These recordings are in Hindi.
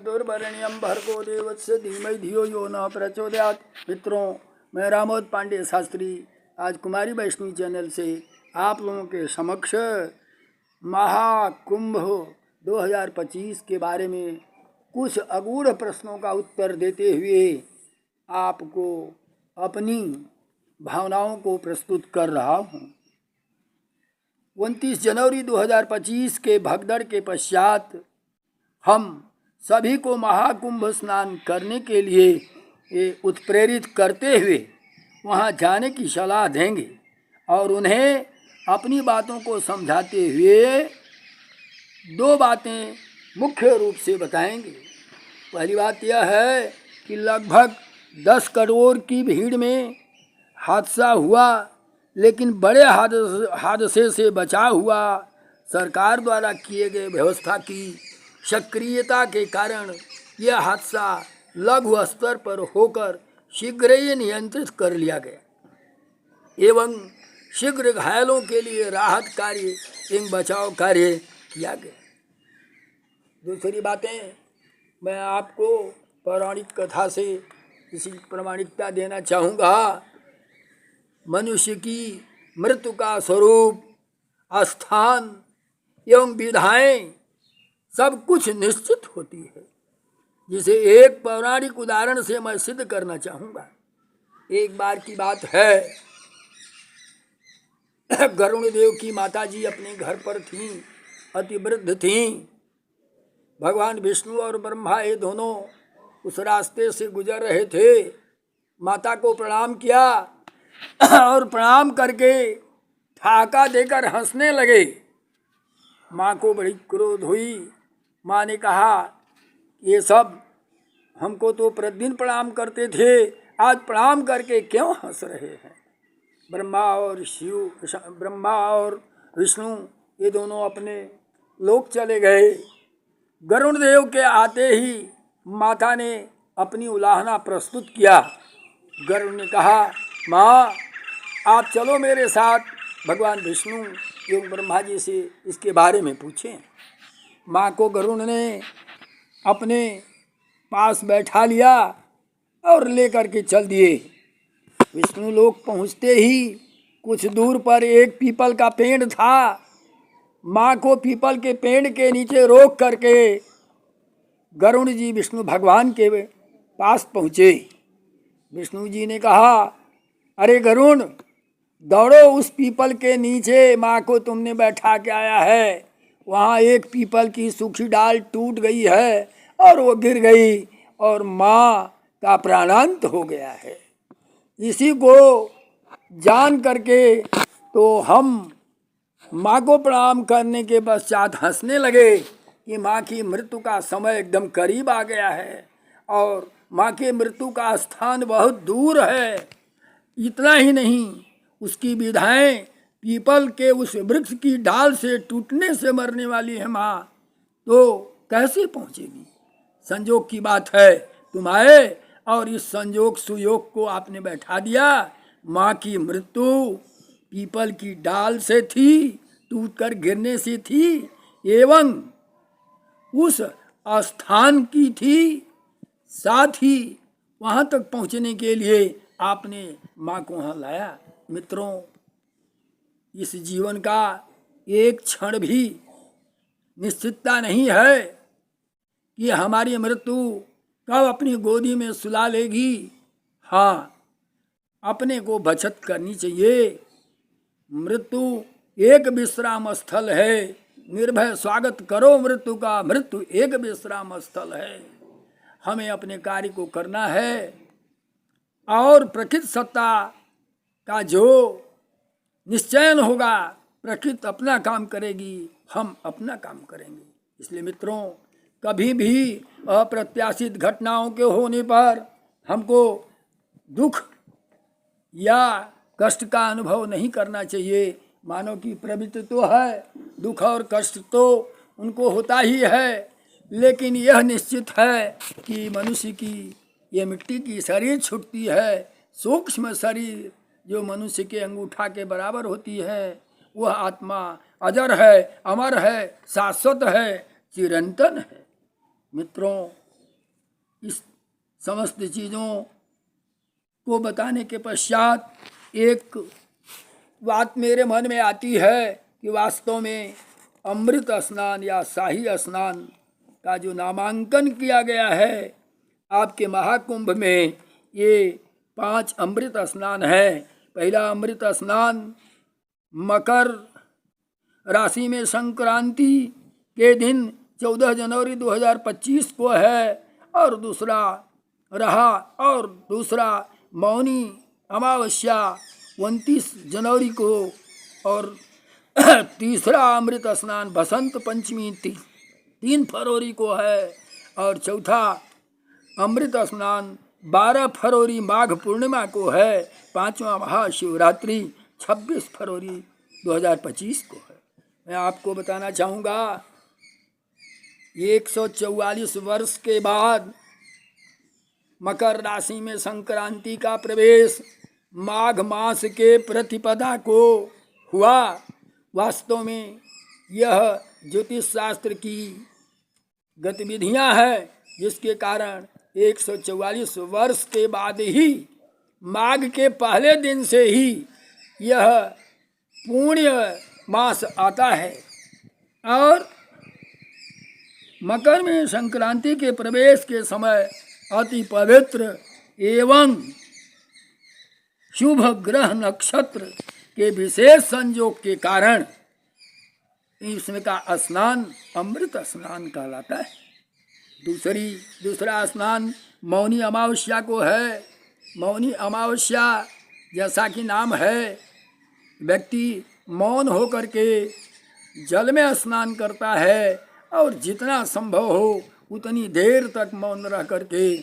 दुर्वरेण्यं भर्गो देवस्य धीमहि धियो यो न प्रचोदयात्। मित्रों, मैं रामोद पांडे शास्त्री आज कुमारी वैष्णवी चैनल से आप लोगों के समक्ष महाकुंभ 2025 के बारे में कुछ अगूढ़ प्रश्नों का उत्तर देते हुए आपको अपनी भावनाओं को प्रस्तुत कर रहा हूँ। 29 जनवरी 2025 के भगदड़ के पश्चात हम सभी को महाकुंभ स्नान करने के लिए उत्प्रेरित करते हुए वहां जाने की सलाह देंगे और उन्हें अपनी बातों को समझाते हुए दो बातें मुख्य रूप से बताएंगे। पहली बात यह है कि लगभग 10 करोड़ की भीड़ में हादसा हुआ, लेकिन बड़े हादसे से बचा हुआ सरकार द्वारा किए गए व्यवस्था की सक्रियता के कारण यह हादसा लघु स्तर पर होकर शीघ्र ही नियंत्रित कर लिया गया एवं शीघ्र घायलों के लिए राहत कार्य एवं बचाव कार्य किया गया। दूसरी बातें मैं आपको पौराणिक कथा से इसी प्रमाणिकता देना चाहूँगा। मनुष्य की मृत्यु का स्वरूप, स्थान एवं विधाएं सब कुछ निश्चित होती है, जिसे एक पौराणिक उदाहरण से मैं सिद्ध करना चाहूँगा। एक बार की बात है, गरुण देव की माता जी अपने घर पर थीं, अति वृद्ध थीं। भगवान विष्णु और ब्रह्मा ये दोनों उस रास्ते से गुजर रहे थे। माता को प्रणाम किया और प्रणाम करके ठाका देकर हंसने लगे। माँ को बड़ी क्रोध हुई। माँ ने कहा, ये सब हमको तो प्रतिदिन प्रणाम करते थे, आज प्रणाम करके क्यों हंस रहे हैं? ब्रह्मा और विष्णु ये दोनों अपने लोक चले गए। गरुण देव के आते ही माता ने अपनी उलाहना प्रस्तुत किया। गरुड़ ने कहा, माँ आप चलो मेरे साथ, भगवान विष्णु एवं ब्रह्मा जी से इसके बारे में पूछें। माँ को गरुड़ ने अपने पास बैठा लिया और लेकर के चल दिए। विष्णु लोक पहुँचते ही कुछ दूर पर एक पीपल का पेड़ था। माँ को पीपल के पेड़ के नीचे रोक करके गरुड़ जी विष्णु भगवान के पास पहुँचे। विष्णु जी ने कहा, अरे गरुड़, दौड़ो उस पीपल के नीचे, माँ को तुमने बैठा के आया है। वहाँ एक पीपल की सूखी डाल टूट गई है और वो गिर गई और माँ का प्राणांत हो गया है। इसी को जान करके तो हम माँ को प्रणाम करने के पश्चात हंसने लगे कि माँ की मृत्यु का समय एकदम करीब आ गया है और माँ के मृत्यु का स्थान बहुत दूर है। इतना ही नहीं, उसकी विधाएं पीपल के उस वृक्ष की डाल से टूटने से मरने वाली है माँ, तो कैसे पहुँचेगी? संजोग की बात है, तुम आए और इस संजोग सुयोग को आपने बैठा दिया। माँ की मृत्यु पीपल की डाल से थी, टूटकर गिरने से थी एवं उस स्थान की थी। साथ ही वहाँ तक पहुँचने के लिए आपने माँ को वहाँ लाया। मित्रों, इस जीवन का एक क्षण भी निश्चितता नहीं है कि हमारी मृत्यु कब अपनी गोदी में सुला लेगी। हाँ, अपने को बचत करनी चाहिए। मृत्यु एक विश्राम स्थल है, निर्भय स्वागत करो मृत्यु का, मृत्यु एक विश्राम स्थल है। हमें अपने कार्य को करना है और प्रकृति सत्ता का जो निश्चयन होगा, प्रकृति अपना काम करेगी, हम अपना काम करेंगे। इसलिए मित्रों, कभी भी अप्रत्याशित घटनाओं के होने पर हमको दुख या कष्ट का अनुभव नहीं करना चाहिए। मानव की प्रवृत्ति तो है, दुख और कष्ट तो उनको होता ही है, लेकिन यह निश्चित है कि मनुष्य की ये मिट्टी की शरीर छूटती है। सूक्ष्म शरीर जो मनुष्य के अंगूठा के बराबर होती है, वह आत्मा अजर है, अमर है, शाश्वत है, चिरंतन है। मित्रों, इस समस्त चीज़ों को बताने के पश्चात एक बात मेरे मन में आती है कि वास्तव में अमृत स्नान या शाही स्नान का जो नामांकन किया गया है आपके महाकुंभ में, ये 5 अमृत स्नान है। पहला अमृत स्नान मकर राशि में संक्रांति के दिन 14 जनवरी 2025 को है, और दूसरा मौनी अमावस्या 29 जनवरी को, और तीसरा अमृत स्नान बसंत पंचमी 3 फरवरी को है, और चौथा अमृत स्नान 12 फरवरी माघ पूर्णिमा को है। 5वां महाशिवरात्रि 26 फरवरी 2025 को है। मैं आपको बताना चाहूँगा 144 वर्ष के बाद मकर राशि में संक्रांति का प्रवेश माघ मास के प्रतिपदा को हुआ। वास्तव में यह ज्योतिष शास्त्र की गतिविधियां हैं, जिसके कारण 144 वर्ष के बाद ही माघ के पहले दिन से ही यह पुण्य मास आता है, और मकर में संक्रांति के प्रवेश के समय अति पवित्र एवं शुभ ग्रह नक्षत्र के विशेष संयोग के कारण इसमें का स्नान अमृत स्नान कहलाता है। दूसरा स्नान मौनी अमावस्या को है। मौनी अमावस्या जैसा कि नाम है, व्यक्ति मौन होकर के जल में स्नान करता है और जितना संभव हो उतनी देर तक मौन रह करके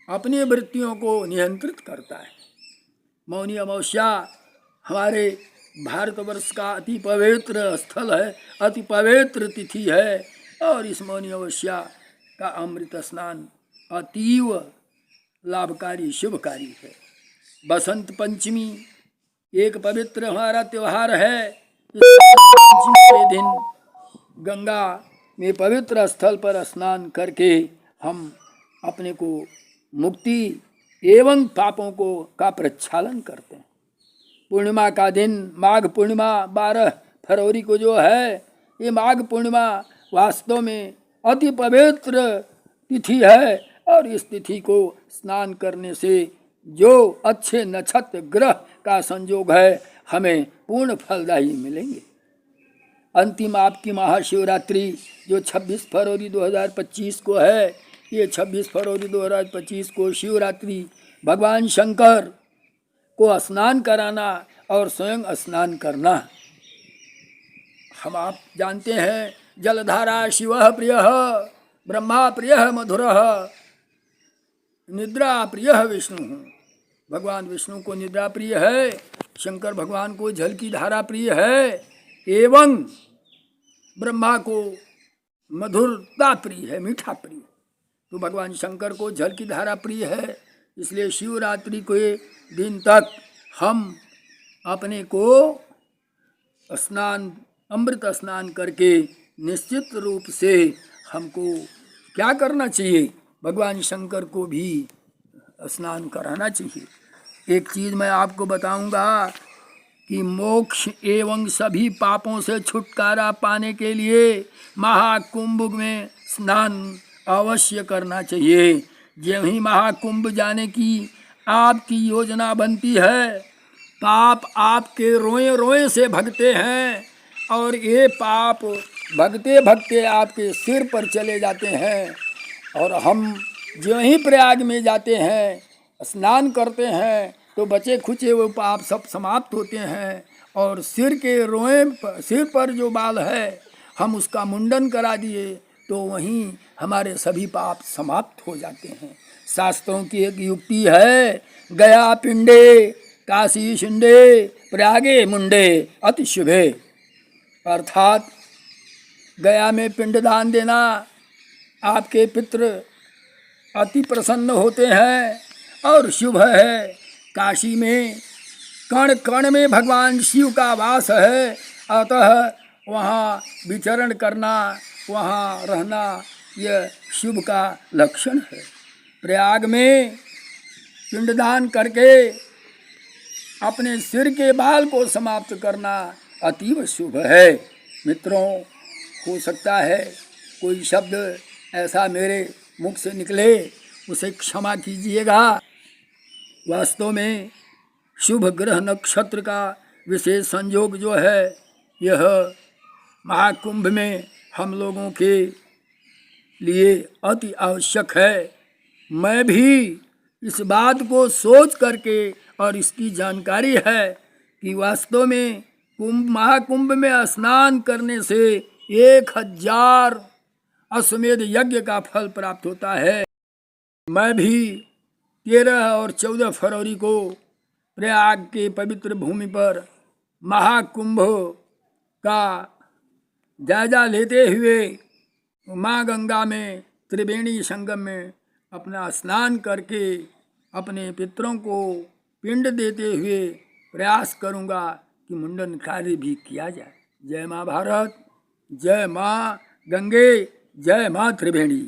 अपनी वृत्तियों को नियंत्रित करता है। मौनी अमावस्या हमारे भारतवर्ष का अति पवित्र स्थल है, अति पवित्र तिथि है, और इस मौनी अमावस्या का अमृत स्नान अतीव लाभकारी शुभकारी है। बसंत पंचमी एक पवित्र हमारा त्यौहार है। इस पंचमी के दिन गंगा में पवित्र स्थल पर स्नान करके हम अपने को मुक्ति एवं पापों का प्रक्षालन करते हैं। पूर्णिमा का दिन माघ पूर्णिमा 12 फरवरी को जो है, ये माघ पूर्णिमा वास्तव में अति पवित्र तिथि है, और इस तिथि को स्नान करने से जो अच्छे नक्षत्र ग्रह का संयोग है हमें पूर्ण फलदायी मिलेंगे। अंतिम आपकी महाशिवरात्रि जो 26 फरवरी 2025 को है, ये 26 फरवरी 2025 को शिवरात्रि भगवान शंकर को स्नान कराना और स्वयं स्नान करना। हम आप जानते हैं जलधारा शिवः प्रियः ब्रह्मा प्रियः मधुरः निद्रा प्रियः विष्णु। भगवान विष्णु को निद्रा प्रिय है, शंकर भगवान को जल की धारा प्रिय है, एवं ब्रह्मा को मधुरता प्रिय है, मीठा प्रिय। तो भगवान शंकर को जल की धारा प्रिय है, इसलिए शिवरात्रि के दिन तक हम अपने को स्नान अमृत स्नान करके निश्चित रूप से हमको क्या करना चाहिए, भगवान शंकर को भी स्नान कराना चाहिए। एक चीज़ मैं आपको बताऊंगा कि मोक्ष एवं सभी पापों से छुटकारा पाने के लिए महाकुंभ में स्नान अवश्य करना चाहिए। जब ही महाकुंभ जाने की आपकी योजना बनती है, पाप आपके रोए रोए से भगते हैं, और ये पाप भगते भगते आपके सिर पर चले जाते हैं, और हम जो ही प्रयाग में जाते हैं स्नान करते हैं तो बचे खुचे वो पाप सब समाप्त होते हैं, और सिर पर जो बाल है हम उसका मुंडन करा दिए तो वहीं हमारे सभी पाप समाप्त हो जाते हैं। शास्त्रों की एक युक्ति है, गया पिंडे काशी शिंडे प्रयागे मुंडे अति शुभे, अर्थात गया में पिंडदान देना आपके पितृ अति प्रसन्न होते हैं और शुभ है। काशी में कण कण में भगवान शिव का वास है, अतः वहाँ विचरण करना, वहाँ रहना यह शुभ का लक्षण है। प्रयाग में पिंडदान करके अपने सिर के बाल को समाप्त करना अतीव शुभ है। मित्रों, हो सकता है कोई शब्द ऐसा मेरे मुख से निकले, उसे क्षमा कीजिएगा। वास्तव में शुभ ग्रह नक्षत्र का विशेष संयोग जो है, यह महाकुंभ में हम लोगों के लिए अति आवश्यक है। मैं भी इस बात को सोच करके और इसकी जानकारी है कि वास्तव में महाकुंभ में स्नान करने से 1000 अश्वमेध यज्ञ का फल प्राप्त होता है। मैं भी 13 और 14 फरवरी को प्रयाग के पवित्र भूमि पर महाकुंभ का जायजा लेते हुए माँ गंगा में त्रिवेणी संगम में अपना स्नान करके अपने पितरों को पिंड देते हुए प्रयास करूँगा कि मुंडन कार्य भी किया जाए। जय माँ भारत, जय माँ गंगे, जय माँ त्रिवेणी।